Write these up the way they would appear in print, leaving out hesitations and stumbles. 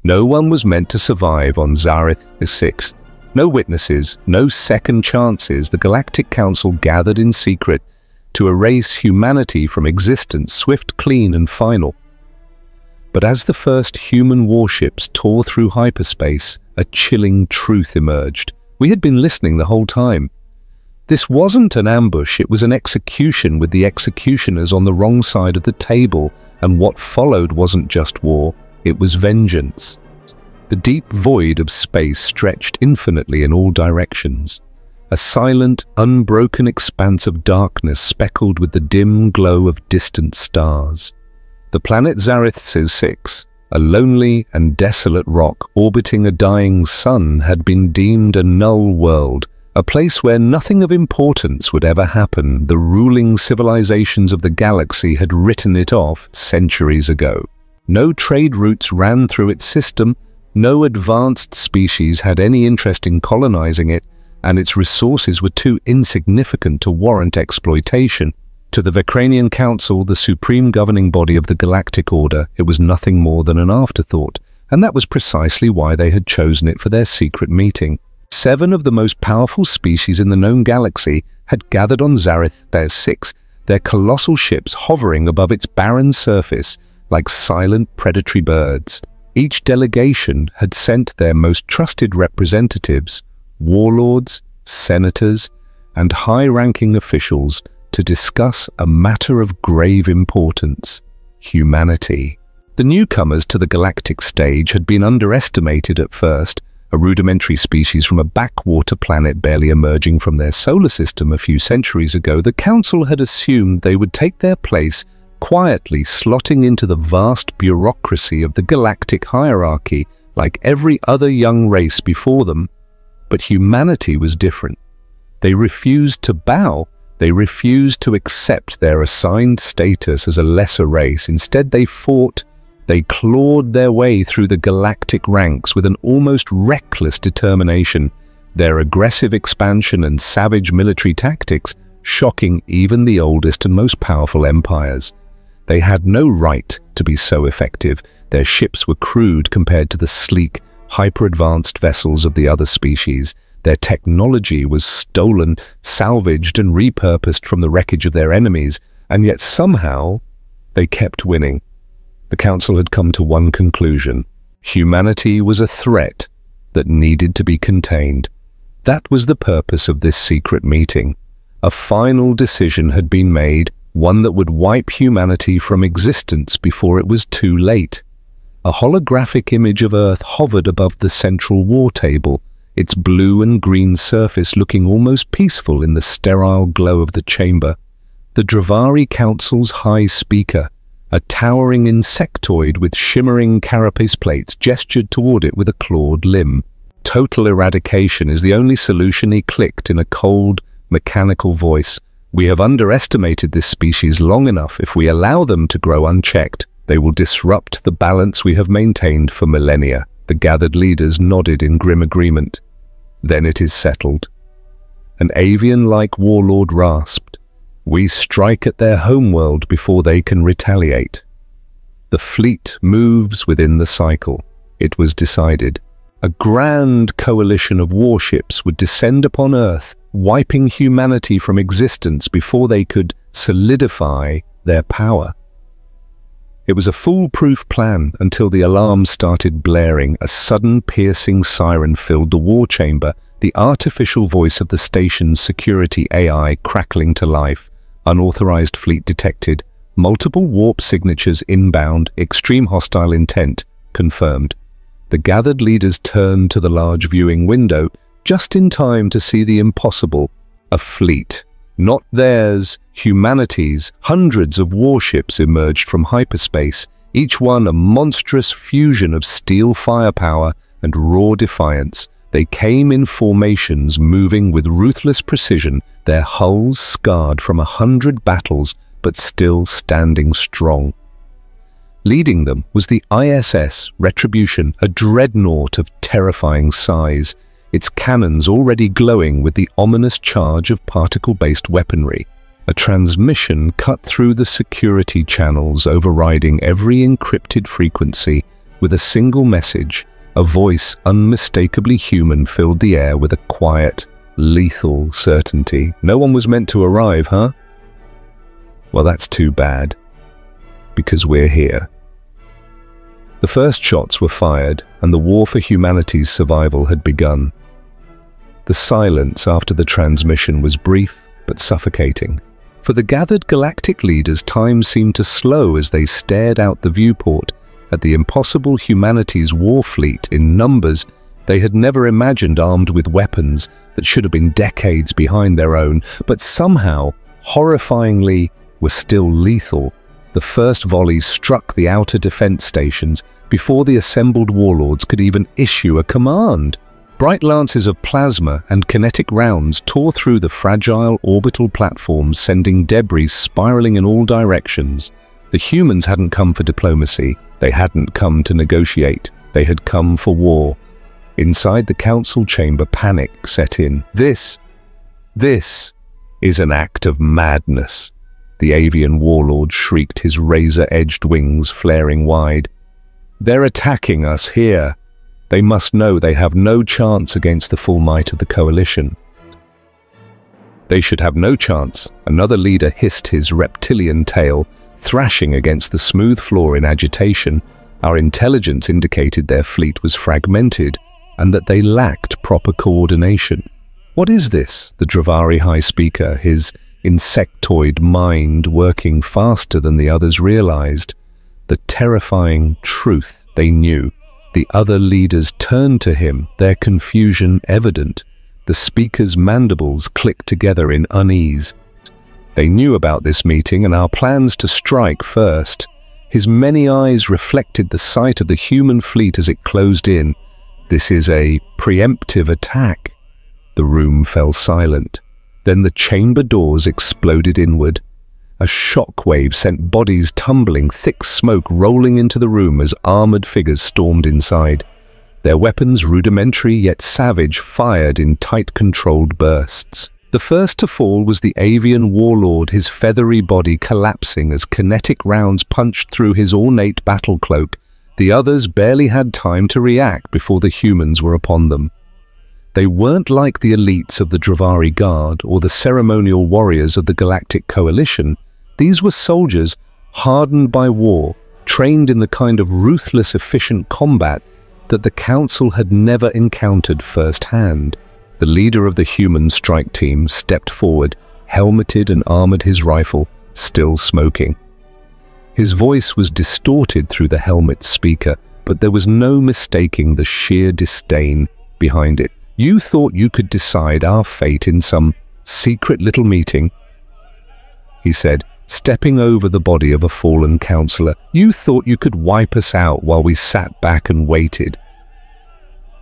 No one was meant to survive on Zareth 6. No witnesses, no second chances. The Galactic Council gathered in secret to erase humanity from existence, swift, clean, and final. But as the first human warships tore through hyperspace, a chilling truth emerged. We had been listening the whole time. This wasn't an ambush, it was an execution with the executioners on the wrong side of the table, and what followed wasn't just war, it was vengeance. The deep void of space stretched infinitely in all directions. A silent, unbroken expanse of darkness speckled with the dim glow of distant stars. The planet Zareth 6, a lonely and desolate rock orbiting a dying sun, had been deemed a null world, a place where nothing of importance would ever happen. The ruling civilizations of the galaxy had written it off centuries ago. No trade routes ran through its system, no advanced species had any interest in colonizing it, and its resources were too insignificant to warrant exploitation. To the Vecranian Council, the supreme governing body of the Galactic Order, it was nothing more than an afterthought, and that was precisely why they had chosen it for their secret meeting. 7 of the most powerful species in the known galaxy had gathered on Zareth 6, their colossal ships hovering above its barren surface like silent predatory birds. Each delegation had sent their most trusted representatives, warlords, senators, and high-ranking officials to discuss a matter of grave importance: humanity. The newcomers to the galactic stage had been underestimated at first, a rudimentary species from a backwater planet barely emerging from their solar system a few centuries ago. The Council had assumed they would take their place, quietly slotting into the vast bureaucracy of the galactic hierarchy like every other young race before them. But humanity was different. They refused to bow. They refused to accept their assigned status as a lesser race. Instead, they fought. They clawed their way through the galactic ranks with an almost reckless determination, their aggressive expansion and savage military tactics shocking even the oldest and most powerful empires. They had no right to be so effective. Their ships were crude compared to the sleek, hyper-advanced vessels of the other species. Their technology was stolen, salvaged, and repurposed from the wreckage of their enemies, and yet somehow they kept winning. The Council had come to one conclusion: humanity was a threat that needed to be contained. That was the purpose of this secret meeting. A final decision had been made, one that would wipe humanity from existence before it was too late. A holographic image of Earth hovered above the central war table, its blue and green surface looking almost peaceful in the sterile glow of the chamber. The Dravari Council's high speaker, a towering insectoid with shimmering carapace plates, gestured toward it with a clawed limb. Total eradication is the only solution, he clicked in a cold, mechanical voice. We have underestimated this species long enough. If we allow them to grow unchecked, they will disrupt the balance we have maintained for millennia. The gathered leaders nodded in grim agreement. Then it is settled. An avian-like warlord rasped. We strike at their homeworld before they can retaliate. The fleet moves within the cycle. It was decided. A grand coalition of warships would descend upon Earth, wiping humanity from existence before they could solidify their power. It was a foolproof plan until the alarm started blaring. A sudden piercing siren filled the war chamber, the artificial voice of the station's security AI crackling to life. Unauthorized fleet detected. Multiple warp signatures inbound. Extreme hostile intent confirmed. The gathered leaders turned to the large viewing window, just in time to see the impossible. A fleet. Not theirs, humanity's. Hundreds of warships emerged from hyperspace, each one a monstrous fusion of steel firepower and raw defiance. They came in formations, moving with ruthless precision, their hulls scarred from 100 battles, but still standing strong. Leading them was the ISS Retribution, a dreadnought of terrifying size, its cannons already glowing with the ominous charge of particle-based weaponry. A transmission cut through the security channels, overriding every encrypted frequency. With a single message, a voice unmistakably human filled the air with a quiet, lethal certainty. No one was meant to arrive, huh? Well, that's too bad, because we're here. The first shots were fired, and the war for humanity's survival had begun. The silence after the transmission was brief but suffocating. For the gathered galactic leaders, time seemed to slow as they stared out the viewport at the impossible humanity's war fleet in numbers they had never imagined, armed with weapons that should have been decades behind their own, but somehow, horrifyingly, were still lethal. The first volley struck the outer defense stations before the assembled warlords could even issue a command. Bright lances of plasma and kinetic rounds tore through the fragile orbital platforms, sending debris spiraling in all directions. The humans hadn't come for diplomacy. They hadn't come to negotiate. They had come for war. Inside the council chamber, panic set in. This is an act of madness. The avian warlord shrieked, his razor-edged wings flaring wide. They're attacking us here. They must know they have no chance against the full might of the coalition. They should have no chance. Another leader hissed his reptilian tail, thrashing against the smooth floor in agitation. Our intelligence indicated their fleet was fragmented and that they lacked proper coordination. What is this? The Dravari High Speaker, his insectoid mind working faster than the others realized. The terrifying truth they knew. The other leaders turned to him, their confusion evident. The speaker's mandibles clicked together in unease. They knew about this meeting and our plans to strike first. His many eyes reflected the sight of the human fleet as it closed in. This is a preemptive attack. The room fell silent. Then the chamber doors exploded inward. A shockwave sent bodies tumbling, thick smoke rolling into the room as armored figures stormed inside. Their weapons, rudimentary yet savage, fired in tight controlled bursts. The first to fall was the avian warlord, his feathery body collapsing as kinetic rounds punched through his ornate battle cloak. The others barely had time to react before the humans were upon them. They weren't like the elites of the Dravari Guard or the ceremonial warriors of the Galactic Coalition. These were soldiers hardened by war, trained in the kind of ruthless, efficient combat that the Council had never encountered firsthand. The leader of the human strike team stepped forward, helmeted and armored his rifle, still smoking. His voice was distorted through the helmet's speaker, but there was no mistaking the sheer disdain behind it. You thought you could decide our fate in some secret little meeting, he said, stepping over the body of a fallen counselor. You thought you could wipe us out while we sat back and waited.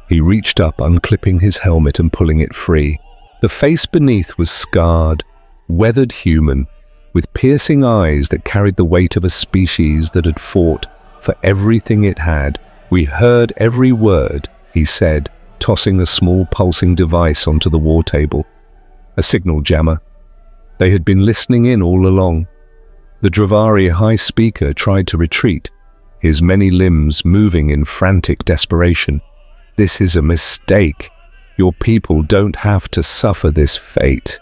He reached up, unclipping his helmet and pulling it free. The face beneath was scarred, weathered human, with piercing eyes that carried the weight of a species that had fought for everything it had. We heard every word, he said, tossing a small pulsing device onto the war table. A signal jammer. They had been listening in all along. The Dravari High Speaker tried to retreat, his many limbs moving in frantic desperation. This is a mistake. Your people don't have to suffer this fate.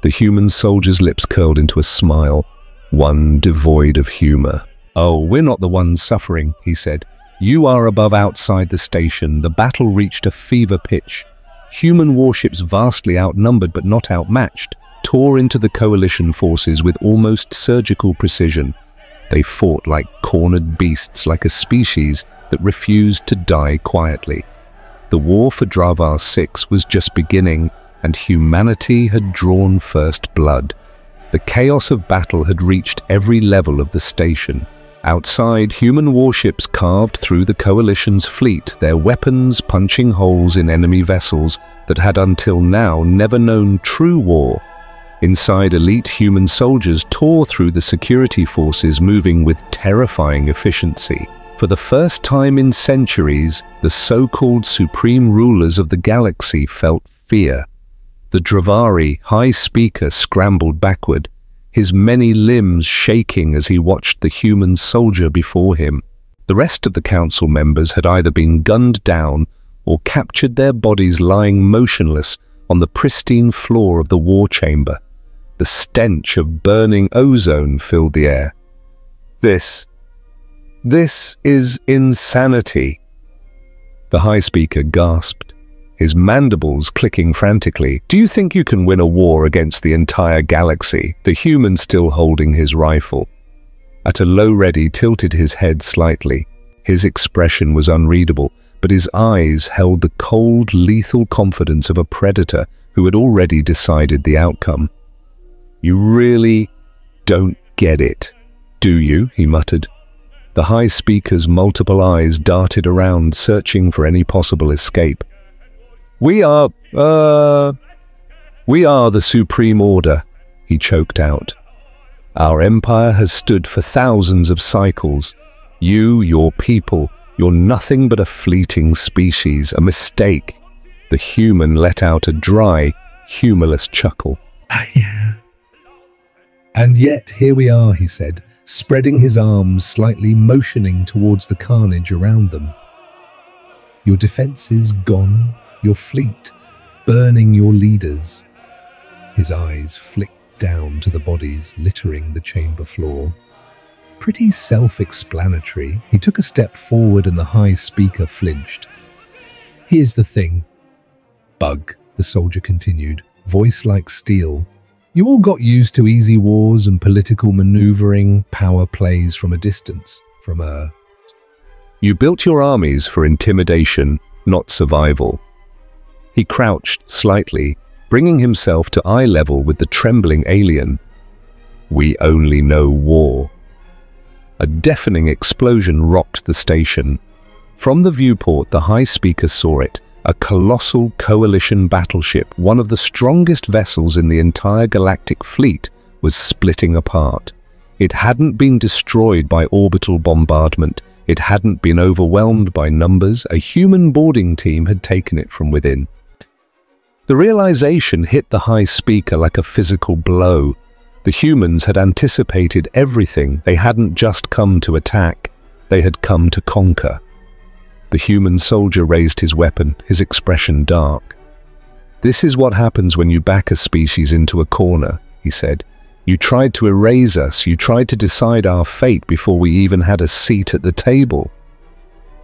The human soldier's lips curled into a smile, one devoid of humor. Oh, we're not the ones suffering, he said. You are above outside the station. The battle reached a fever pitch. Human warships, vastly outnumbered but not outmatched, tore into the coalition forces with almost surgical precision. They fought like cornered beasts, like a species that refused to die quietly. The war for Dravar 6 was just beginning, and humanity had drawn first blood. The chaos of battle had reached every level of the station. Outside, human warships carved through the coalition's fleet, their weapons punching holes in enemy vessels that had until now never known true war. Inside, elite human soldiers tore through the security forces, moving with terrifying efficiency. For the first time in centuries, the so-called supreme rulers of the galaxy felt fear. The Dravari High Speaker scrambled backward, his many limbs shaking as he watched the human soldier before him. The rest of the council members had either been gunned down or captured, their bodies lying motionless on the pristine floor of the war chamber. The stench of burning ozone filled the air. This is insanity, the High Speaker gasped, his mandibles clicking frantically. Do you think you can win a war against the entire galaxy? The human, still holding his rifle at a low ready, tilted his head slightly. His expression was unreadable, but his eyes held the cold, lethal confidence of a predator who had already decided the outcome. You really don't get it, do you? He muttered. The High Speaker's multiple eyes darted around, searching for any possible escape. We are the Supreme Order, he choked out. Our empire has stood for thousands of cycles. You, your people, you're nothing but a fleeting species, a mistake. The human let out a dry, humorless chuckle. And yet here we are, he said, spreading his arms slightly, motioning towards the carnage around them. Your defenses gone, your fleet burning your leaders. His eyes flicked down to the bodies littering the chamber floor. Pretty self-explanatory. He took a step forward and the High Speaker flinched. Here's the thing, Bug, the soldier continued, voice like steel. You all got used to easy wars and political maneuvering, power plays from a distance, from Earth. You built your armies for intimidation, not survival. He crouched slightly, bringing himself to eye level with the trembling alien. We only know war. A deafening explosion rocked the station. From the viewport, the High Speaker saw it. A colossal coalition battleship, one of the strongest vessels in the entire galactic fleet, was splitting apart. It hadn't been destroyed by orbital bombardment. It hadn't been overwhelmed by numbers. A human boarding team had taken it from within. The realization hit the High Speaker like a physical blow. The humans had anticipated everything. They hadn't just come to attack. They had come to conquer. The human soldier raised his weapon, his expression dark. This is what happens when you back a species into a corner, he said. You tried to erase us. You tried to decide our fate before we even had a seat at the table.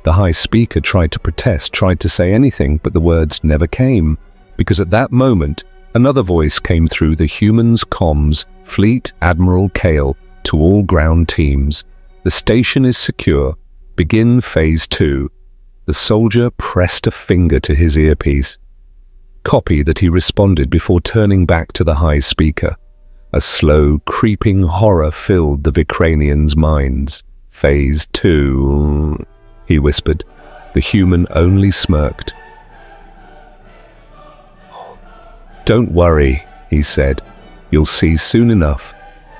The High Speaker tried to protest, tried to say anything, but the words never came. Because at that moment, another voice came through the humans' comms, Fleet Admiral Kale, to all ground teams. The station is secure. Begin Phase 2. The soldier pressed a finger to his earpiece. Copy that, he responded before turning back to the High Speaker. A slow, creeping horror filled the Vicranians' minds. Phase 2, he whispered. The human only smirked. Don't worry, he said. You'll see soon enough.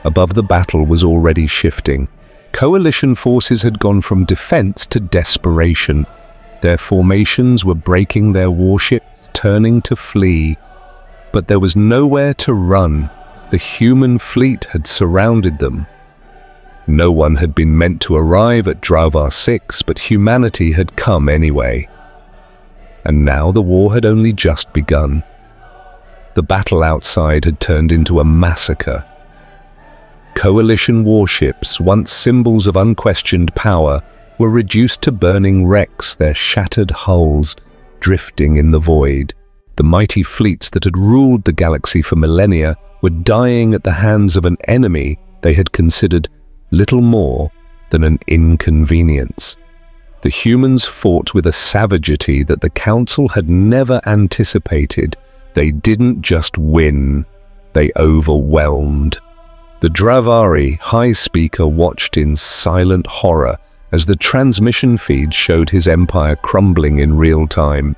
Above, the battle was already shifting. Coalition forces had gone from defense to desperation. Their formations were breaking, their warships turning to flee. But there was nowhere to run. The human fleet had surrounded them. No one had been meant to arrive at Drauvar 6, but humanity had come anyway. And now the war had only just begun. The battle outside had turned into a massacre. Coalition warships, once symbols of unquestioned power, were reduced to burning wrecks, their shattered hulls drifting in the void. The mighty fleets that had ruled the galaxy for millennia were dying at the hands of an enemy they had considered little more than an inconvenience. The humans fought with a savagery that the Council had never anticipated. They didn't just win, they overwhelmed. The Dravari High Speaker watched in silent horror as the transmission feed showed his empire crumbling in real time.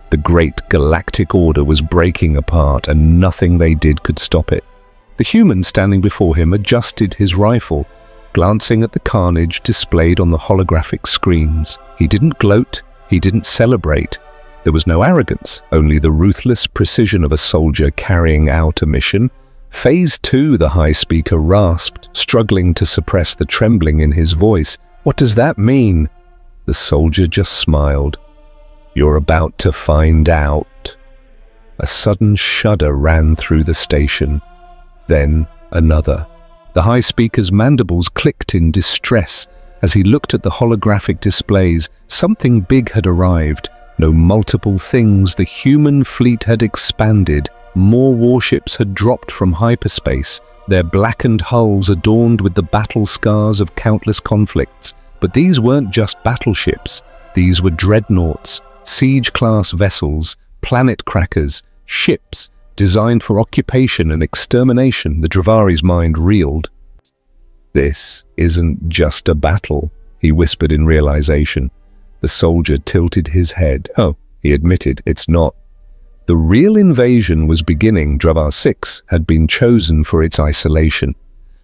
The great galactic order was breaking apart, and nothing they did could stop it. The human standing before him adjusted his rifle, glancing at the carnage displayed on the holographic screens. He didn't gloat, he didn't celebrate. There was no arrogance, only the ruthless precision of a soldier carrying out a mission. Phase 2, the High Speaker rasped, struggling to suppress the trembling in his voice. "What does that mean?" The soldier just smiled. "You're about to find out." A sudden shudder ran through the station. Then another. The high speaker's mandibles clicked in distress as he looked at the holographic displays. Something big had arrived. No multiple things. The human fleet had expanded. More warships had dropped from hyperspace, their blackened hulls adorned with the battle scars of countless conflicts. But these weren't just battleships. These were dreadnoughts, siege-class vessels, planet crackers, ships designed for occupation and extermination. The Dravari's mind reeled. "This isn't just a battle," he whispered in realization. The soldier tilted his head. "Oh," he admitted, "it's not." The real invasion was beginning. Dravar 6 had been chosen for its isolation.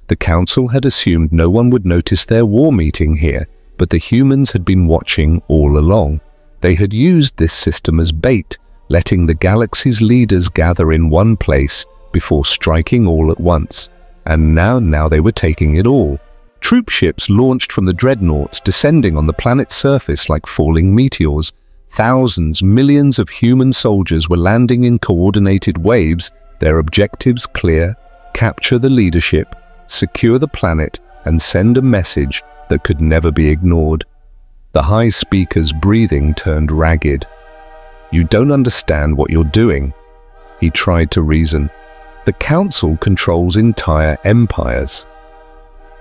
The Council had assumed no one would notice their war meeting here, but the humans had been watching all along. They had used this system as bait, letting the galaxy's leaders gather in one place before striking all at once. And now they were taking it all. Troop ships launched from the dreadnoughts, descending on the planet's surface like falling meteors. Thousands, millions of human soldiers were landing in coordinated waves, their objectives clear: capture the leadership, secure the planet, and send a message that could never be ignored. The high speaker's breathing turned ragged. "You don't understand what you're doing," he tried to reason. "The Council controls entire empires.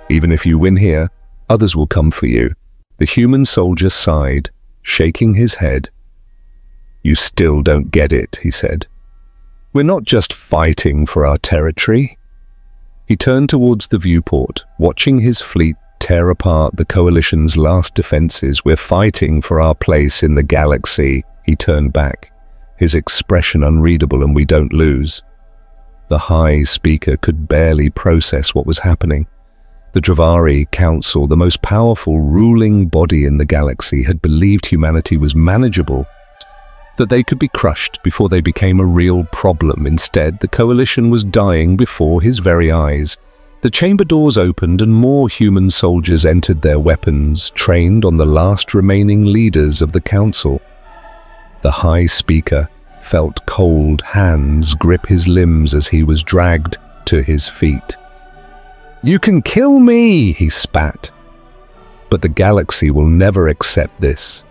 Even if you win here, others will come for you." The human soldier sighed, shaking his head. "You still don't get it," he said. "We're not just fighting for our territory." He turned towards the viewport, watching his fleet tear apart the Coalition's last defenses. "We're fighting for our place in the galaxy." He turned back, his expression unreadable. "And we don't lose." The high speaker could barely process what was happening. The Dravari Council, the most powerful ruling body in the galaxy, had believed humanity was manageable, that they could be crushed before they became a real problem. Instead, the Coalition was dying before his very eyes. The chamber doors opened and more human soldiers entered, their weapons trained on the last remaining leaders of the Council. The high speaker felt cold hands grip his limbs as he was dragged to his feet. "You can kill me," he spat. "But the galaxy will never accept this.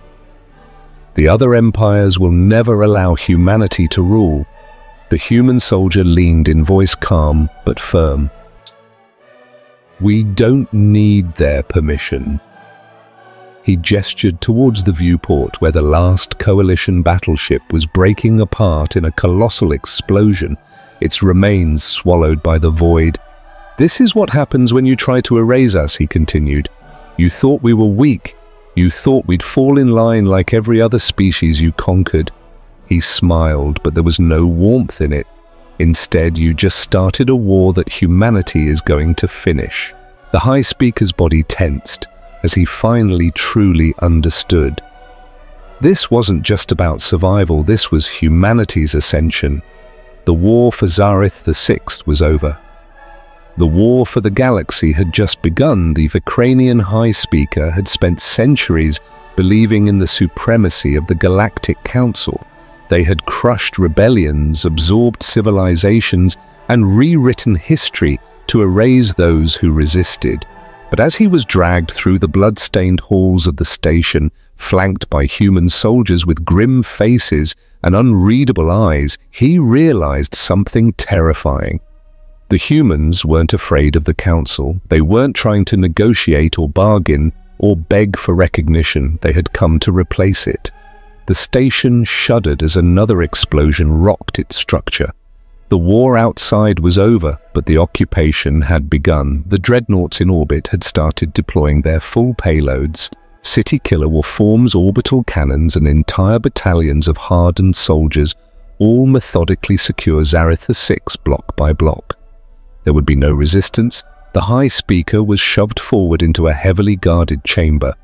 The other empires will never allow humanity to rule." The human soldier leaned in, voice calm but firm. "We don't need their permission." He gestured towards the viewport where the last Coalition battleship was breaking apart in a colossal explosion, its remains swallowed by the void. "This is what happens when you try to erase us," he continued. "You thought we were weak. You thought we'd fall in line like every other species you conquered." He smiled, but there was no warmth in it. "Instead, you just started a war that humanity is going to finish." The high speaker's body tensed as he finally truly understood. This wasn't just about survival, this was humanity's ascension. The war for Zareth VI was over. The war for the galaxy had just begun. The Vicranian high speaker had spent centuries believing in the supremacy of the Galactic Council. They had crushed rebellions, absorbed civilizations, and rewritten history to erase those who resisted. But as he was dragged through the blood-stained halls of the station, flanked by human soldiers with grim faces and unreadable eyes, he realized something terrifying. The humans weren't afraid of the Council. They weren't trying to negotiate or bargain or beg for recognition. They had come to replace it. The station shuddered as another explosion rocked its structure. The war outside was over, but the occupation had begun. The dreadnoughts in orbit had started deploying their full payloads. City killer war forms, orbital cannons, and entire battalions of hardened soldiers all methodically secure Zareth VI block by block. There would be no resistance. The high speaker was shoved forward into a heavily guarded chamber.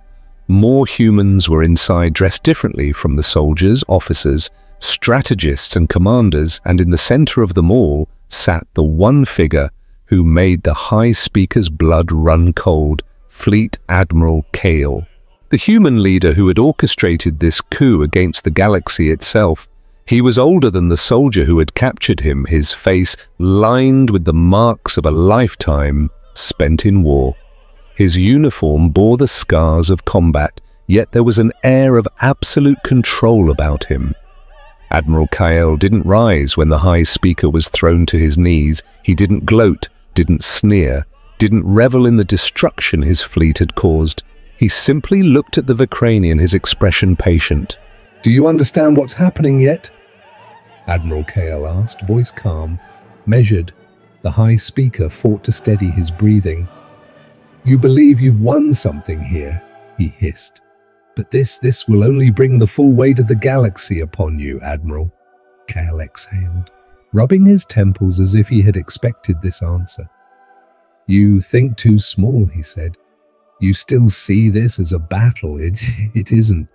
More humans were inside, dressed differently from the soldiers, officers, strategists and commanders, and in the center of them all sat the one figure who made the high speaker's blood run cold. Fleet Admiral Kale, the human leader who had orchestrated this coup against the galaxy itself. He was older than the soldier who had captured him, his face lined with the marks of a lifetime spent in war. His uniform bore the scars of combat, yet there was an air of absolute control about him. Admiral Kale didn't rise when the High Speaker was thrown to his knees. He didn't gloat, didn't sneer, didn't revel in the destruction his fleet had caused. He simply looked at the Vicranian, his expression patient. "Do you understand what's happening yet?" Admiral Kale asked, voice calm, measured. The High Speaker fought to steady his breathing. "You believe you've won something here," he hissed. "But this will only bring the full weight of the galaxy upon you, Admiral." Kale exhaled, rubbing his temples as if he had expected this answer. "You think too small," he said. "You still see this as a battle. It isn't."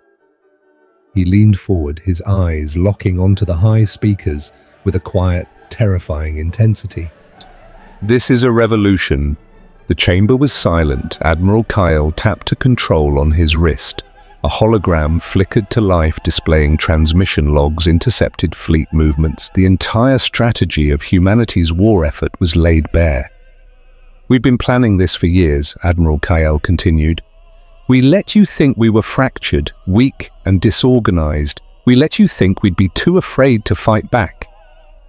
He leaned forward, his eyes locking onto the High Speaker's with a quiet, terrifying intensity. "This is a revolution." The chamber was silent. Admiral Kale tapped a control on his wrist. A hologram flickered to life, displaying transmission logs, intercepted fleet movements. The entire strategy of humanity's war effort was laid bare. "We've been planning this for years," Admiral Kale continued. "We let you think we were fractured, weak and disorganized. We let you think we'd be too afraid to fight back."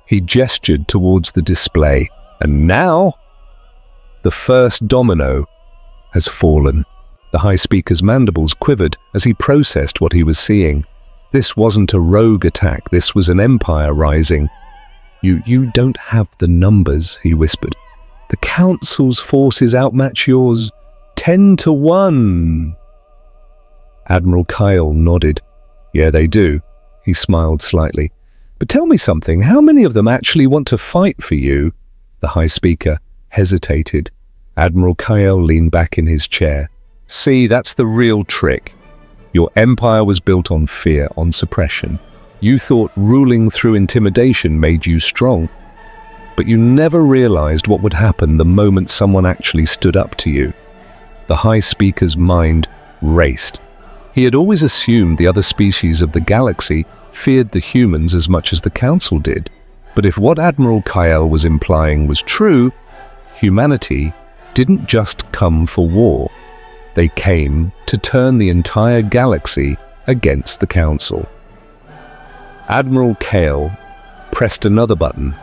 He gestured towards the display. "And now, the first domino has fallen." The High Speaker's mandibles quivered as he processed what he was seeing. This wasn't a rogue attack, this was an empire rising. You don't have the numbers," he whispered. "The Council's forces outmatch yours 10-1. Admiral Kyle nodded. "Yeah, they do." He smiled slightly. "But tell me something, how many of them actually want to fight for you?" The High Speaker hesitated. Admiral Kyle leaned back in his chair. "See, that's the real trick. Your empire was built on fear, on suppression. You thought ruling through intimidation made you strong. But you never realized what would happen the moment someone actually stood up to you." The High Speaker's mind raced. He had always assumed the other species of the galaxy feared the humans as much as the Council did. But if what Admiral Kyle was implying was true, humanity didn't just come for war. They came to turn the entire galaxy against the Council. Admiral Kale pressed another button.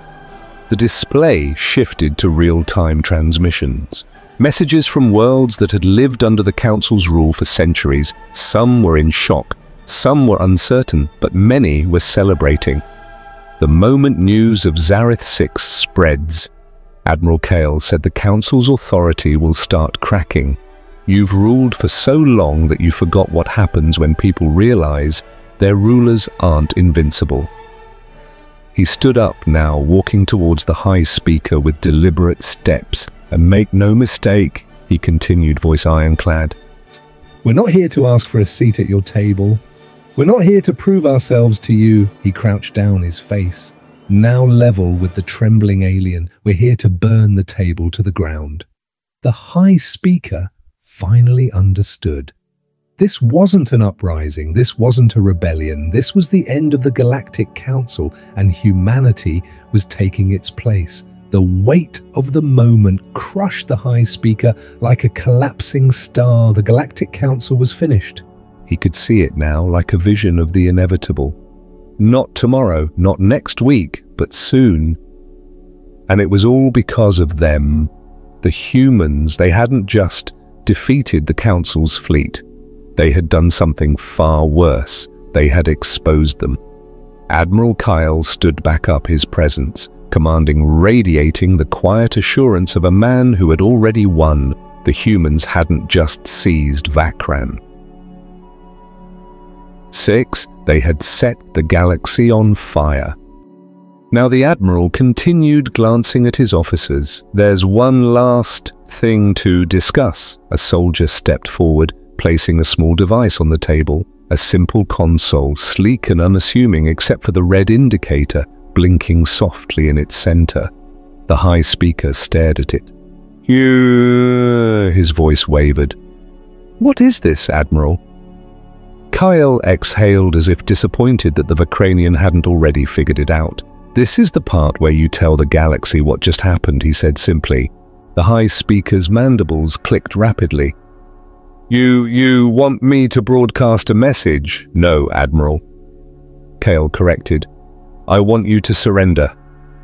The display shifted to real-time transmissions. Messages from worlds that had lived under the Council's rule for centuries. Some were in shock, some were uncertain, but many were celebrating. The moment news of Zareth 6 spreads, Admiral Kale said the Council's authority will start cracking. You've ruled for so long that you forgot what happens when people realize their rulers aren't invincible. He stood up now, walking towards the High Speaker with deliberate steps. "And make no mistake," he continued, voice ironclad. "We're not here to ask for a seat at your table. We're not here to prove ourselves to you." He crouched down, his face now level with the trembling alien. "We're here to burn the table to the ground." The High Speaker finally understood. This wasn't an uprising, this wasn't a rebellion, this was the end of the Galactic Council, and humanity was taking its place. The weight of the moment crushed the High Speaker like a collapsing star. The Galactic Council was finished. He could see it now, like a vision of the inevitable. Not tomorrow, not next week, but soon. And it was all because of them. The humans, they hadn't just defeated the Council's fleet. They had done something far worse. They had exposed them. Admiral Kyle stood back up, his presence, commanding, radiating the quiet assurance of a man who had already won. The humans hadn't just seized Vakran. 6. They had set the galaxy on fire. Now the Admiral continued, glancing at his officers. "There's one last thing to discuss." A soldier stepped forward, placing a small device on the table. A simple console, sleek and unassuming except for the red indicator blinking softly in its center. The High Speaker stared at it. His voice wavered. What is this, Admiral? Kyle exhaled as if disappointed that the Vakranian hadn't already figured it out. This is the part where you tell the galaxy what just happened, he said simply. The High Speaker's mandibles clicked rapidly. You want me to broadcast a message? No, Admiral. Kale corrected. I want you to surrender.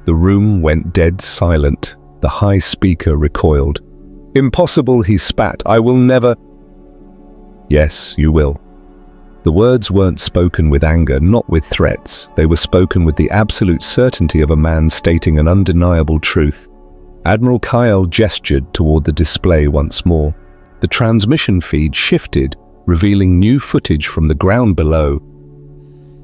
The room went dead silent. The High Speaker recoiled. Impossible, he spat. I will never... Yes, you will. The words weren't spoken with anger, not with threats. They were spoken with the absolute certainty of a man stating an undeniable truth. Admiral Kyle gestured toward the display once more. The transmission feed shifted, revealing new footage from the ground below.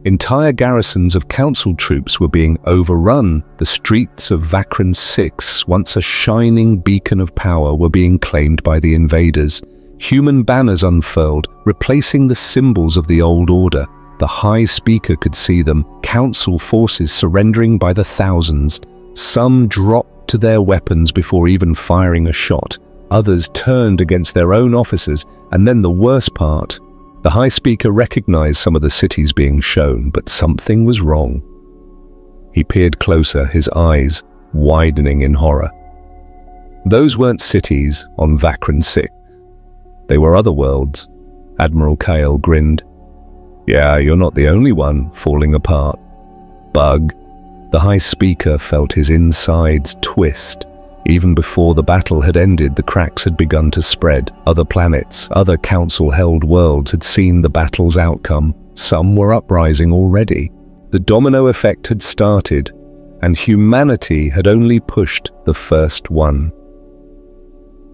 Entire garrisons of council troops were being overrun. The streets of Vakran 6, once a shining beacon of power, were being claimed by the invaders. Human banners unfurled, replacing the symbols of the old order. The High Speaker could see them, council forces surrendering by the thousands. Some dropped to their weapons before even firing a shot. Others turned against their own officers, and then the worst part. The High Speaker recognized some of the cities being shown, but something was wrong. He peered closer, his eyes widening in horror. Those weren't cities on Vakran 6. They were other worlds. Admiral Kale grinned. Yeah, you're not the only one falling apart. Bug. The High Speaker felt his insides twist. Even before the battle had ended, the cracks had begun to spread. Other planets, other council-held worlds had seen the battle's outcome. Some were uprising already. The domino effect had started, and humanity had only pushed the first one.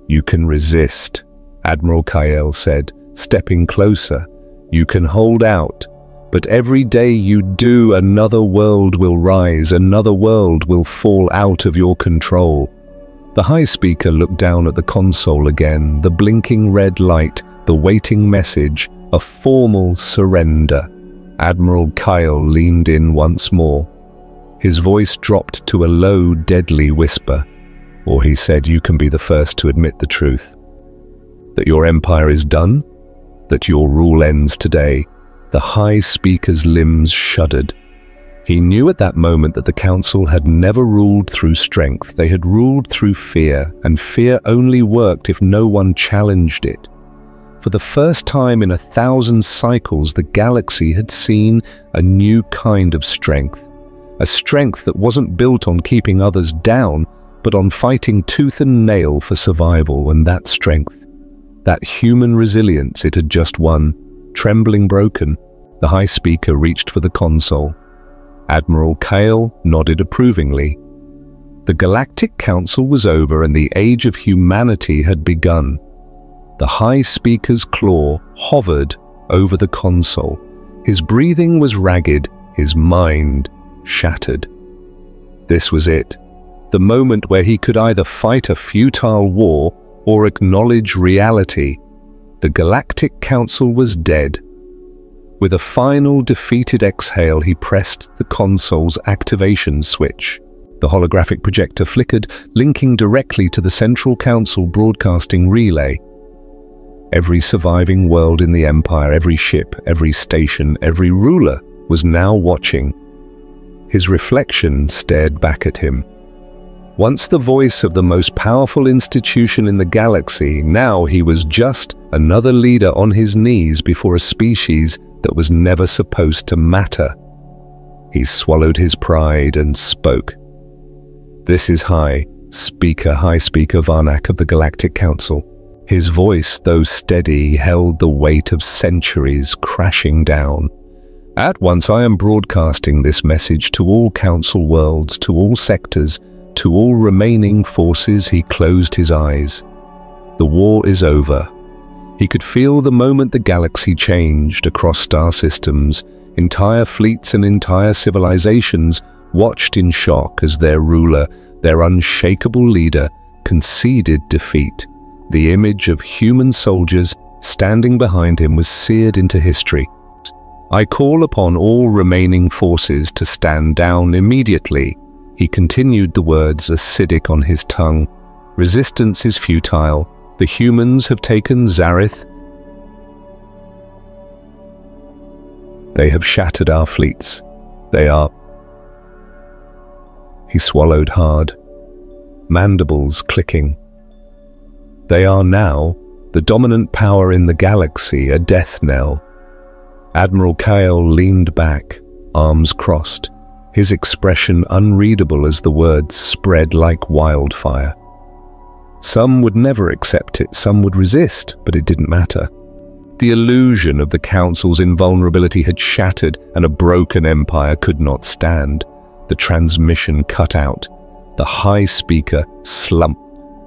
You can resist, Admiral Kyle said, stepping closer. You can hold out, but every day you do, another world will rise, another world will fall out of your control. The High Speaker looked down at the console again, the blinking red light, the waiting message, a formal surrender. Admiral Kyle leaned in once more. His voice dropped to a low, deadly whisper. Or he said, you can be the first to admit the truth. That your empire is done? That your rule ends today? The High Speaker's limbs shuddered. He knew at that moment that the Council had never ruled through strength. They had ruled through fear, and fear only worked if no one challenged it. For the first time in 1,000 cycles, the galaxy had seen a new kind of strength. A strength that wasn't built on keeping others down, but on fighting tooth and nail for survival, and that strength, that human resilience it had just won, trembling broken, the High Speaker reached for the console. Admiral Kale nodded approvingly. The Galactic Council was over and the age of humanity had begun. The High Speaker's claw hovered over the console. His breathing was ragged, his mind shattered. This was it, the moment where he could either fight a futile war or acknowledge reality. The Galactic Council was dead. With a final defeated exhale, he pressed the console's activation switch. The holographic projector flickered, linking directly to the Central Council broadcasting relay. Every surviving world in the Empire, every ship, every station, every ruler was now watching. His reflection stared back at him. Once the voice of the most powerful institution in the galaxy, now he was just another leader on his knees before a species that was never supposed to matter. He swallowed his pride and spoke. This is High Speaker Varnak of the Galactic Council. His voice, though steady, held the weight of centuries crashing down. At once I am broadcasting this message to all Council worlds, to all sectors, to all remaining forces. He closed his eyes. The war is over. He could feel the moment the galaxy changed across star systems. Entire fleets and entire civilizations watched in shock as their ruler, their unshakable leader, conceded defeat. The image of human soldiers standing behind him was seared into history. I call upon all remaining forces to stand down immediately. He continued, the words acidic on his tongue. Resistance is futile. The humans have taken Zareth. They have shattered our fleets. They are... He swallowed hard, mandibles clicking. They are now the dominant power in the galaxy, a death knell. Admiral Kyle leaned back, arms crossed, his expression unreadable as the words spread like wildfire. Some would never accept it, some would resist, but it didn't matter. The illusion of the Council's invulnerability had shattered, and a broken empire could not stand. The transmission cut out. The high speaker slumped,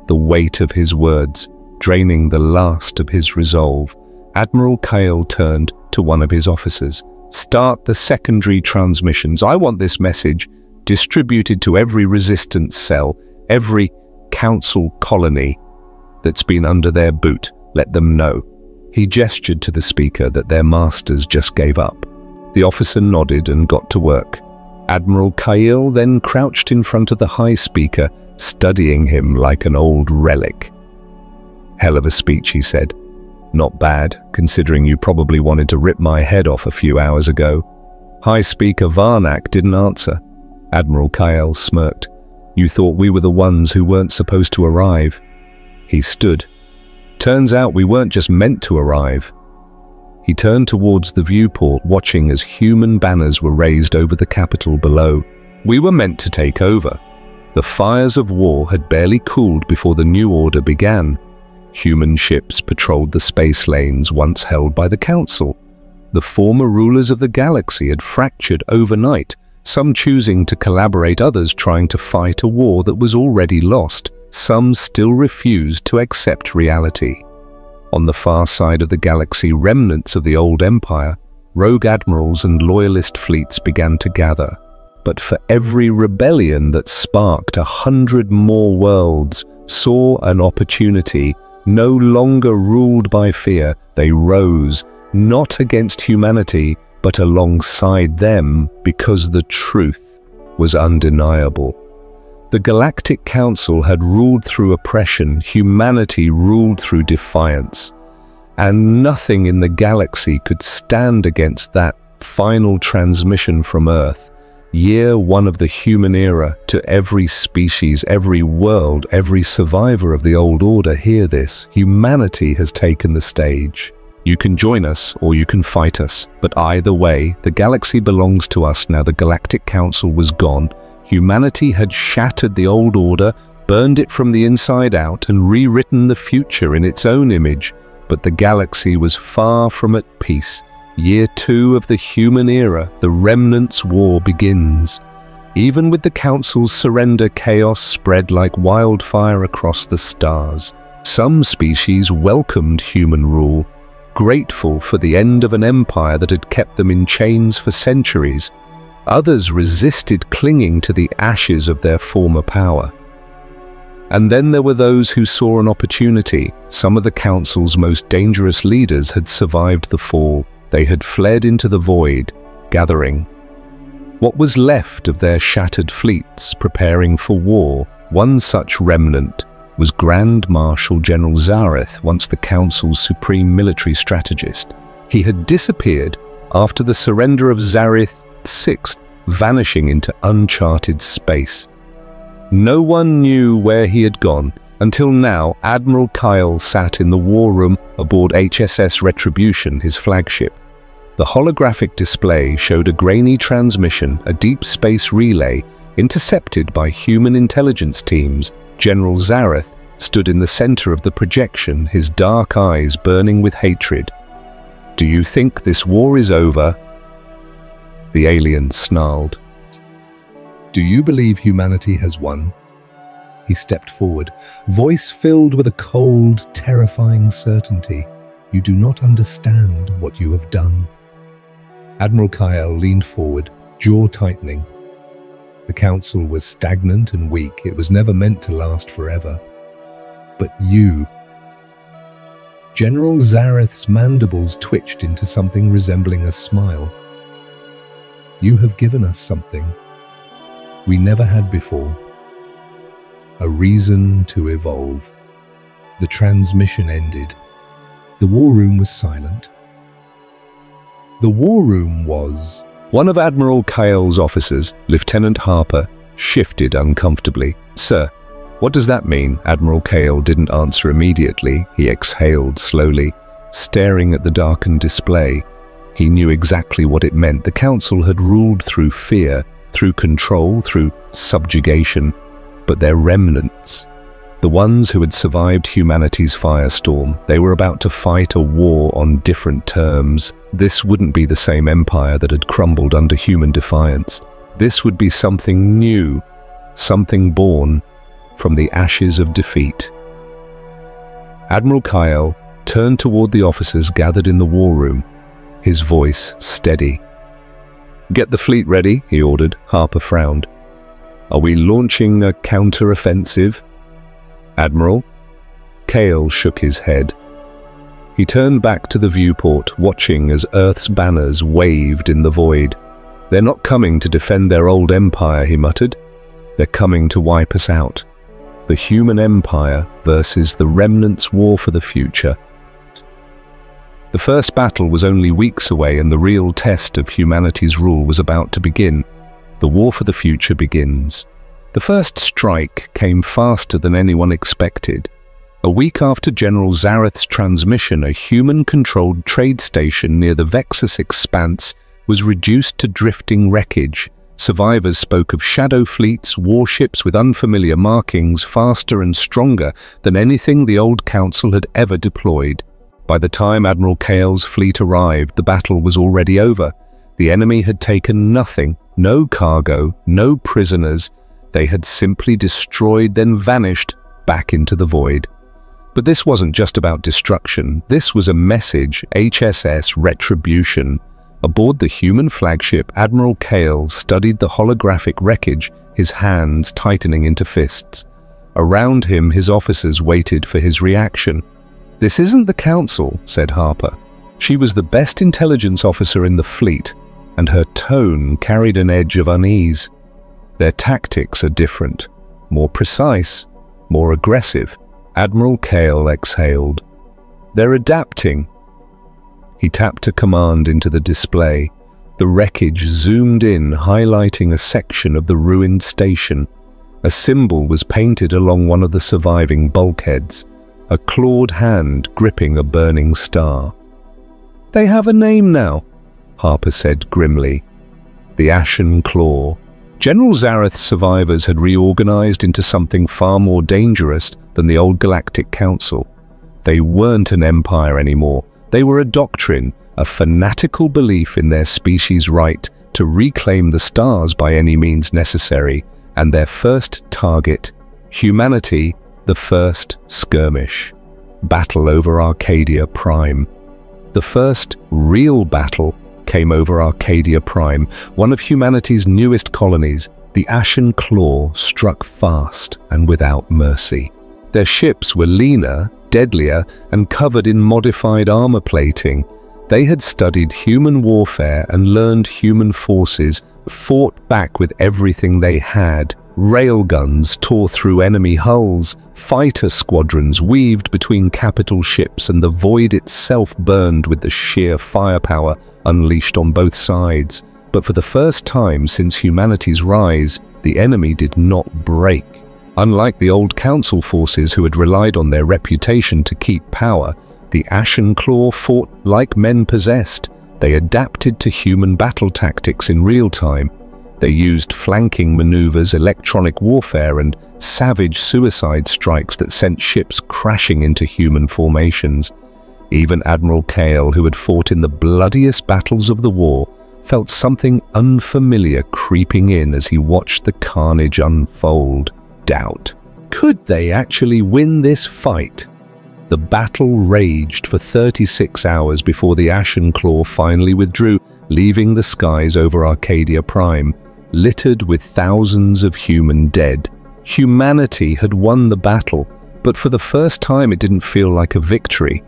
the weight of his words draining the last of his resolve. Admiral Kyle turned to one of his officers. "Start the secondary transmissions. I want this message distributed to every resistance cell, every Council colony that's been under their boot. Let them know." He gestured to the speaker that their masters just gave up. The officer nodded and got to work. Admiral Kyle then crouched in front of the high speaker, studying him like an old relic. "Hell of a speech," he said. "Not bad, considering you probably wanted to rip my head off a few hours ago." High Speaker Varnak didn't answer. Admiral Kyle smirked. "You thought we were the ones who weren't supposed to arrive." He stood. "Turns out we weren't just meant to arrive." He turned towards the viewport, watching as human banners were raised over the capital below. "We were meant to take over." The fires of war had barely cooled before the new order began. Human ships patrolled the space lanes once held by the Council. The former rulers of the galaxy had fractured overnight, some choosing to collaborate, others trying to fight a war that was already lost. Some still refused to accept reality. On the far side of the galaxy, remnants of the old empire, rogue admirals and loyalist fleets began to gather. But for every rebellion that sparked 100 more worlds saw an opportunity. No longer ruled by fear, they rose, not against humanity, but alongside them, because the truth was undeniable. The Galactic Council had ruled through oppression, humanity ruled through defiance. And nothing in the galaxy could stand against that final transmission from Earth. Year one of the human era, to every species, every world, every survivor of the old order, hear this. Humanity has taken the stage. You can join us or you can fight us, but either way, the galaxy belongs to us now. The Galactic Council was gone. Humanity had shattered the old order, burned it from the inside out, and rewritten the future in its own image. But the galaxy was far from at peace. Year two of the human era, the Remnants' War begins. Even with the Council's surrender, chaos spread like wildfire across the stars. Some species welcomed human rule, grateful for the end of an empire that had kept them in chains for centuries. Others resisted, clinging to the ashes of their former power. And then there were those who saw an opportunity. Some of the Council's most dangerous leaders had survived the fall. They had fled into the void, gathering what was left of their shattered fleets, preparing for war. One such remnant was Grand Marshal General Zareth, once the Council's supreme military strategist. He had disappeared after the surrender of Zareth VI, vanishing into uncharted space. No one knew where he had gone. Until now, Admiral Kyle sat in the war room aboard HSS Retribution, his flagship. The holographic display showed a grainy transmission, a deep space relay, intercepted by human intelligence teams. General Zareth stood in the center of the projection, his dark eyes burning with hatred. "Do you think this war is over?" The alien snarled. "Do you believe humanity has won?" He stepped forward, voice filled with a cold, terrifying certainty. "You do not understand what you have done." Admiral Kyle leaned forward, jaw tightening. The Council was stagnant and weak. It was never meant to last forever. But you... General Zareth's mandibles twitched into something resembling a smile. "You have given us something we never had before. A reason to evolve. The transmission ended. The war room was silent. The war room was... One of Admiral Kael's officers, Lieutenant Harper, shifted uncomfortably. "Sir, what does that mean?" Admiral Kael didn't answer immediately. He exhaled slowly, staring at the darkened display. He knew exactly what it meant. The Council had ruled through fear, through control, through subjugation. But their remnants, the ones who had survived humanity's firestorm, they were about to fight a war on different terms. This wouldn't be the same empire that had crumbled under human defiance. This would be something new, something born from the ashes of defeat. Admiral Kael turned toward the officers gathered in the war room, his voice steady. "Get the fleet ready," he ordered. Harper frowned. "Are we launching a counter-offensive?" "Admiral?" Kael shook his head. He turned back to the viewport, watching as Earth's banners waved in the void. "They're not coming to defend their old empire," he muttered. "They're coming to wipe us out. The human empire versus the remnants' war for the future." The first battle was only weeks away, and the real test of humanity's rule was about to begin. The war for the future begins. The first strike came faster than anyone expected. A week after General Zareth's transmission, a human-controlled trade station near the Vexus Expanse was reduced to drifting wreckage. Survivors spoke of shadow fleets, warships with unfamiliar markings, faster and stronger than anything the old Council had ever deployed. By the time Admiral Kael's fleet arrived, the battle was already over. The enemy had taken nothing, no cargo, no prisoners. They had simply destroyed, then vanished back into the void. But this wasn't just about destruction. This was a message, HSS Retribution. Aboard the human flagship, Admiral Kael studied the holographic wreckage, his hands tightening into fists. Around him, his officers waited for his reaction. "This isn't the Council," said Harper. She was the best intelligence officer in the fleet, and her tone carried an edge of unease. "Their tactics are different, more precise, more aggressive." Admiral Kael exhaled. "They're adapting." He tapped a command into the display. The wreckage zoomed in, highlighting a section of the ruined station. A symbol was painted along one of the surviving bulkheads, a clawed hand gripping a burning star. "They have a name now," Harper said grimly. The Ashen Claw. General Zareth's survivors had reorganized into something far more dangerous than the old Galactic Council. They weren't an empire anymore. They were a doctrine, a fanatical belief in their species' right to reclaim the stars by any means necessary, and their first target, humanity, the first skirmish. Battle over Arcadia Prime. The first real battle came over Arcadia Prime, one of humanity's newest colonies. The Ashen Claw struck fast and without mercy. Their ships were leaner, deadlier, and covered in modified armor plating. They had studied human warfare and learned human forces, fought back with everything they had. Railguns tore through enemy hulls, fighter squadrons weaved between capital ships, and the void itself burned with the sheer firepower unleashed on both sides. But for the first time since humanity's rise, the enemy did not break. Unlike the old Council forces who had relied on their reputation to keep power, the Ashen Claw fought like men possessed. They adapted to human battle tactics in real time. They used flanking maneuvers, electronic warfare, and savage suicide strikes that sent ships crashing into human formations. Even Admiral Kael, who had fought in the bloodiest battles of the war, felt something unfamiliar creeping in as he watched the carnage unfold. Doubt. Could they actually win this fight? The battle raged for 36 hours before the Ashen Claw finally withdrew, leaving the skies over Arcadia Prime littered with thousands of human dead. Humanity had won the battle, but for the first time it didn't feel like a victory.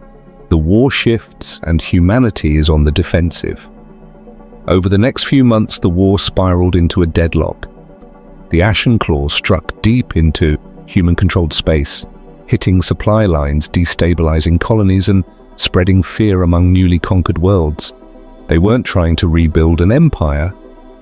The war shifts and humanity is on the defensive. Over the next few months, the war spiraled into a deadlock. The Ashen Claw struck deep into human-controlled space, hitting supply lines, destabilizing colonies, and spreading fear among newly conquered worlds. They weren't trying to rebuild an empire.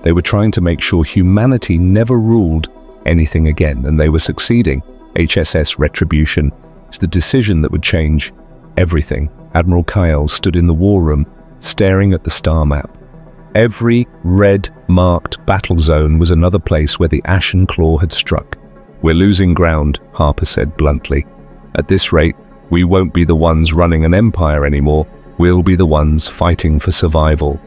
They were trying to make sure humanity never ruled anything again, and they were succeeding. HSS Retribution is the decision that would change everything. Admiral Kyle stood in the war room, staring at the star map. Every red-marked battle zone was another place where the Ashen Claw had struck. "We're losing ground," Harper said bluntly. "At this rate, we won't be the ones running an empire anymore. We'll be the ones fighting for survival."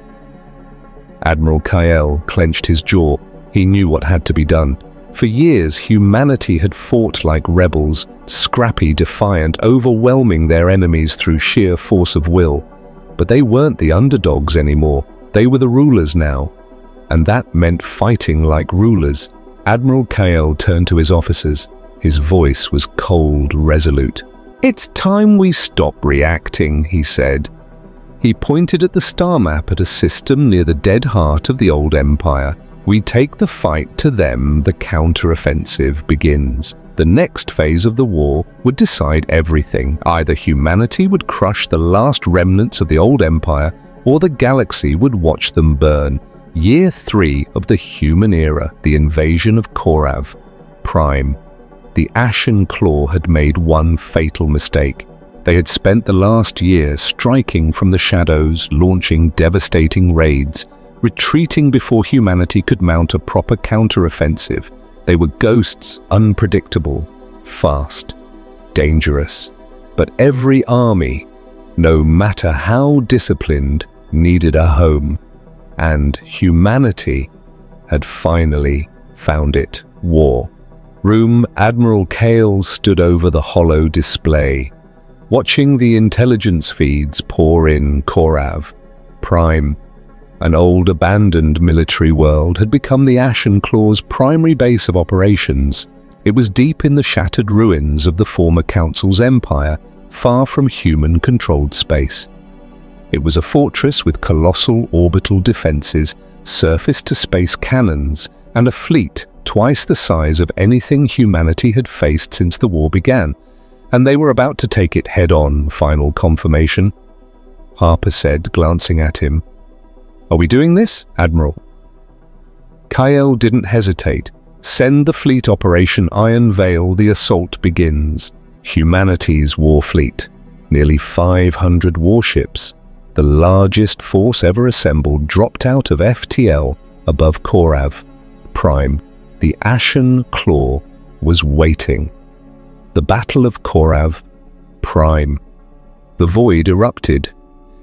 Admiral Kyle clenched his jaw. He knew what had to be done. For years, humanity had fought like rebels, scrappy, defiant, overwhelming their enemies through sheer force of will. But they weren't the underdogs anymore. They were the rulers now. And that meant fighting like rulers. Admiral Kyle turned to his officers. His voice was cold, resolute. "It's time we stop reacting," he said. He pointed at the star map at a system near the dead heart of the old empire. "We take the fight to them, the counter-offensive begins." The next phase of the war would decide everything. Either humanity would crush the last remnants of the old empire, or the galaxy would watch them burn. Year 3 of the human era, the invasion of Korav Prime. The Ashen Claw had made one fatal mistake. They had spent the last year striking from the shadows, launching devastating raids, retreating before humanity could mount a proper counter-offensive. They were ghosts, unpredictable, fast, dangerous. But every army, no matter how disciplined, needed a home. And humanity had finally found it. War. Room Admiral Kale stood over the hollow display, watching the intelligence feeds pour in. Korav Prime, an old abandoned military world, had become the Ashen Claw's primary base of operations. It was deep in the shattered ruins of the former Council's empire, far from human-controlled space. It was a fortress with colossal orbital defenses, surface-to-space cannons, and a fleet twice the size of anything humanity had faced since the war began. And they were about to take it head-on. Final confirmation, Harper said, glancing at him. "Are we doing this, Admiral?" Kyle didn't hesitate. "Send the fleet. Operation Iron Veil. The assault begins." Humanity's war fleet. Nearly 500 warships, the largest force ever assembled, dropped out of FTL above Korav Prime. The Ashen Claw was waiting. The Battle of Korav Prime. The void erupted.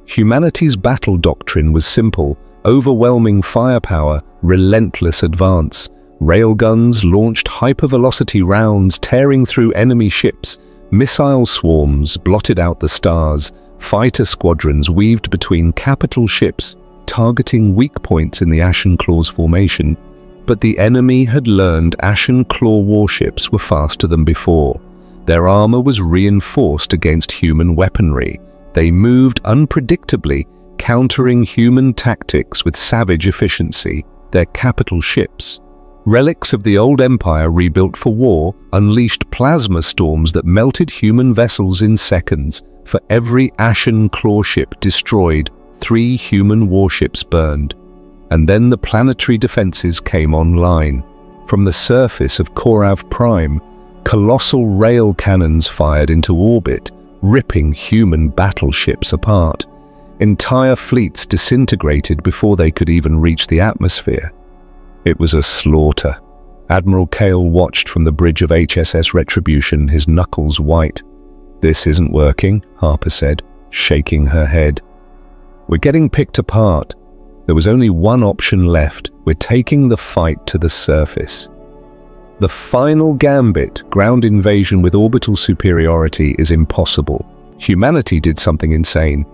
Humanity's battle doctrine was simple: overwhelming firepower, relentless advance. Railguns launched hypervelocity rounds, tearing through enemy ships. Missile swarms blotted out the stars. Fighter squadrons weaved between capital ships, targeting weak points in the Ashen Claw's formation. But the enemy had learned Ashen Claw warships were faster than before. Their armor was reinforced against human weaponry. They moved unpredictably, countering human tactics with savage efficiency. Their capital ships, relics of the old empire rebuilt for war, unleashed plasma storms that melted human vessels in seconds. For every Ashen Claw ship destroyed, 3 human warships burned. And then the planetary defenses came online. From the surface of Korav Prime, colossal rail cannons fired into orbit, ripping human battleships apart. Entire fleets disintegrated before they could even reach the atmosphere. It was a slaughter. Admiral Kale watched from the bridge of HSS Retribution, his knuckles white. "This isn't working," Harper said, shaking her head. "We're getting picked apart. There was only one option left. We're taking the fight to the surface." The final gambit, ground invasion with orbital superiority, is impossible. Humanity did something insane.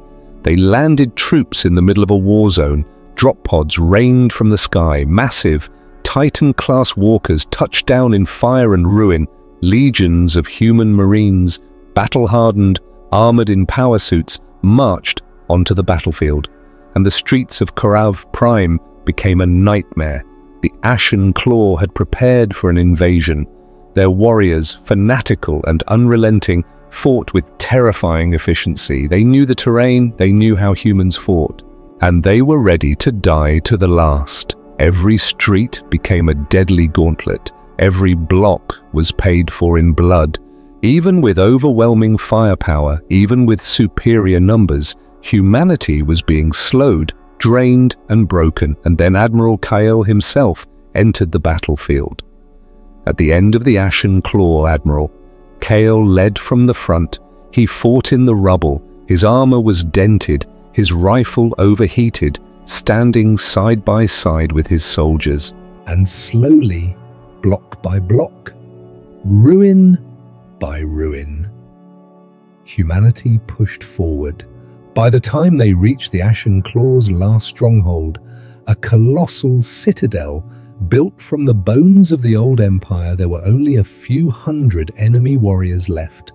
They landed troops in the middle of a war zone. Drop pods rained from the sky. Massive, Titan-class walkers touched down in fire and ruin. Legions of human marines, battle-hardened, armored in power suits, marched onto the battlefield. And the streets of Korav Prime became a nightmare. The Ashen Claw had prepared for an invasion. Their warriors, fanatical and unrelenting, fought with terrifying efficiency. They knew the terrain, they knew how humans fought, and they were ready to die to the last. Every street became a deadly gauntlet. Every block was paid for in blood. Even with overwhelming firepower, even with superior numbers, humanity was being slowed, drained and broken, and then Admiral Kyle himself entered the battlefield. At the end of the Ashen Claw, Admiral Kyle led from the front. He fought in the rubble. His armor was dented, his rifle overheated, standing side by side with his soldiers. And slowly, block by block, ruin by ruin, humanity pushed forward. By the time they reached the Ashen Claw's last stronghold, a colossal citadel built from the bones of the old empire, there were only a few hundred enemy warriors left.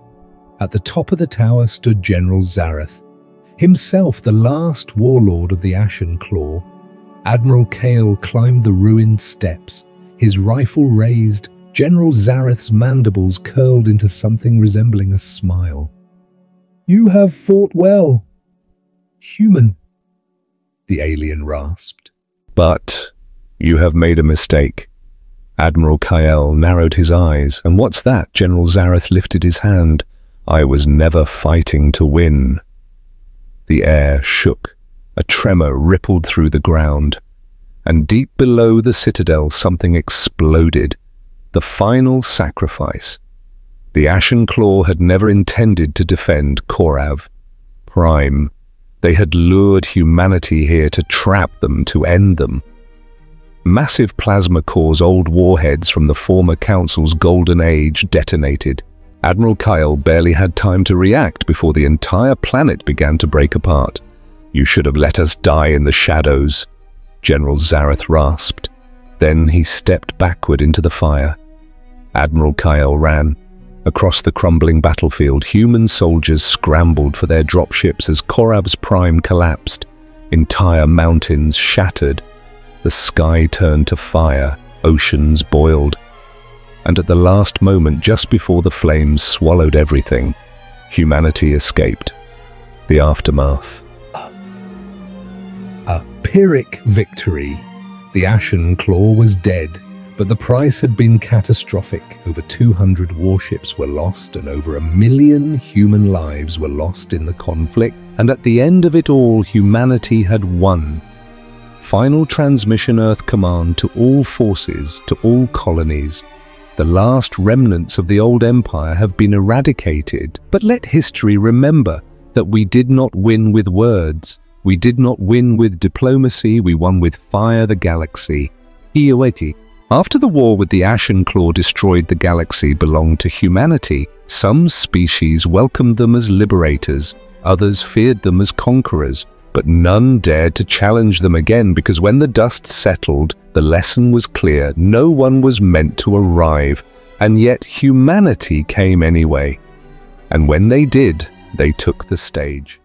At the top of the tower stood General Zareth, himself the last warlord of the Ashen Claw. Admiral Kale climbed the ruined steps, his rifle raised. General Zareth's mandibles curled into something resembling a smile. "You have fought well, human," the alien rasped. "But you have made a mistake." Admiral Kyle narrowed his eyes. "And what's that?" General Zareth lifted his hand. "I was never fighting to win." The air shook. A tremor rippled through the ground. And deep below the citadel, something exploded. The final sacrifice. The Ashen Claw had never intended to defend Korav Prime. They had lured humanity here to trap them, to end them. Massive plasma cores, old warheads from the former Council's golden age, detonated. Admiral Kyle barely had time to react before the entire planet began to break apart. "You should have let us die in the shadows," General Zareth rasped. Then he stepped backward into the fire. Admiral Kyle ran. Across the crumbling battlefield, human soldiers scrambled for their dropships as Korav's Prime collapsed. Entire mountains shattered. The sky turned to fire. Oceans boiled. And at the last moment, just before the flames swallowed everything, humanity escaped. The aftermath. A Pyrrhic victory. The Ashen Claw was dead, but the price had been catastrophic. Over 200 warships were lost, and over 1 million human lives were lost in the conflict. And at the end of it all, humanity had won. Final transmission Earth command to all forces, to all colonies. The last remnants of the old empire have been eradicated. But let history remember that we did not win with words. We did not win with diplomacy. We won with fire the galaxy. Ioeti. After the war with the Ashen Claw destroyed the galaxy belonged to humanity, some species welcomed them as liberators, others feared them as conquerors, but none dared to challenge them again, because when the dust settled, the lesson was clear: no one was meant to arrive, and yet humanity came anyway. And when they did, they took the stage.